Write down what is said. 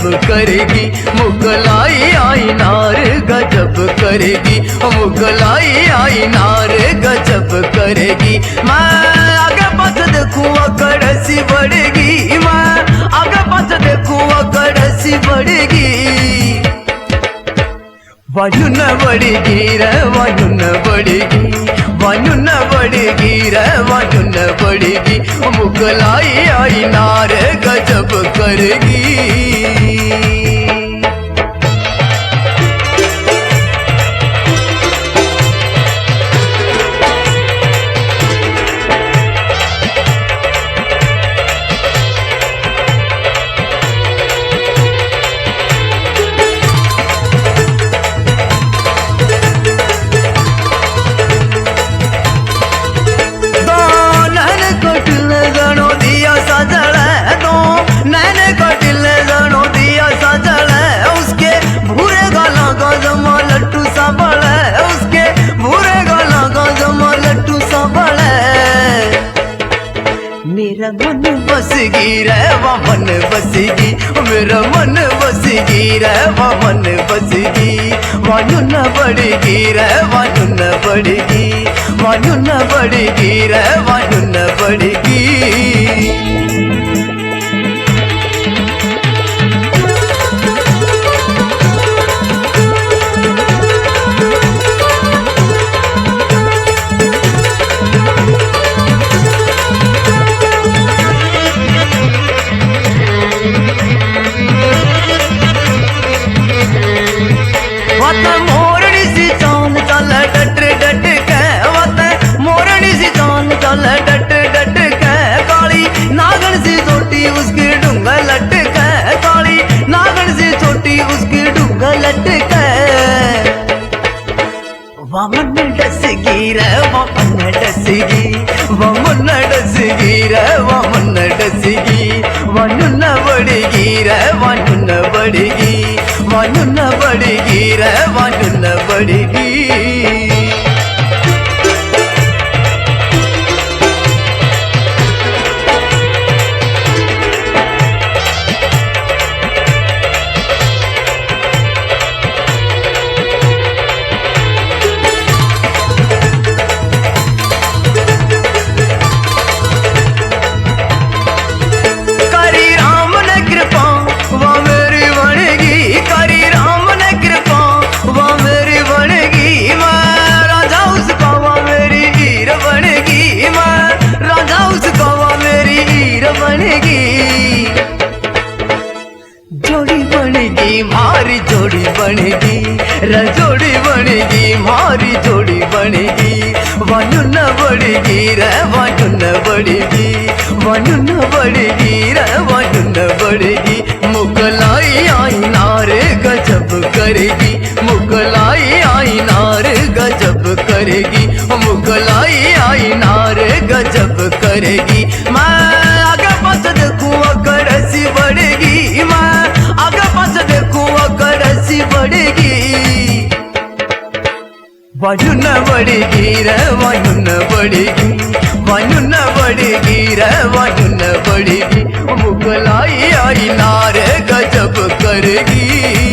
गजब करेगी, मुगलाई आई नार गजब करेगी, मुगलाई आई नार गजब करेगी। मैं आगे पास देखूं अकड़ सी बढ़ेगी, मैं आगे पास देखूं अकड़ सी बढ़ेगी। वायु न बढ़ेगी रे वायु न बढ़ेगी, वायु न बढ़ेगी रे वायु न बढ़ेगी, मुगलाई आई नार गजब करेगी। मेरा मन बसगी रे वो मन बसगी, मेरा मन बसगी रे वो मन बसगी। वायु न बढ़ेगी रे वायु न बढ़ेगी, वायु न बढ़ेगी रे वायु न बढ़ेगी। मोरनी सी चाल चल डट डट के, मोरनी सी चाल चल डट डट के, काली नागन सी छोटी उसकी डूंगा लट के, काली नागन सी छोटी उसकी डूंगा लट के। वामन डसगी रे वामन डसगी, वामन डसगी रे वामन डसगी। वायु न बढ़ेगी रे वायु न बढ़ेगी, वायु न बढ़ेगी रे वायु न बढ़ेगी। जोड़ी बनेगी मारी जोड़ी बनेगी, रजोड़ी बनेगी मारी जोड़ी बनेगी। वायु न बढ़ेगी रे वायु न बढ़ेगी, वायु न बढ़ेगी रे वायु न बढ़ेगी, मुगलाई आई नार गजब करेगी, मुगलाई आई नार गजब करेगी, मुगलाई आई नार गजब करेगी। मैं आगे पास देखूं अकड़ सी बढ़ेगी, मैं आगे पास देखूं अकड़ सी बढ़ेगी। वायु न बढ़ेगी रे वायु न बढ़ेगी, वायु न बढ़ेगी रे वायु न बढ़ेगी, मुगलाई आई नार गजब करेगी।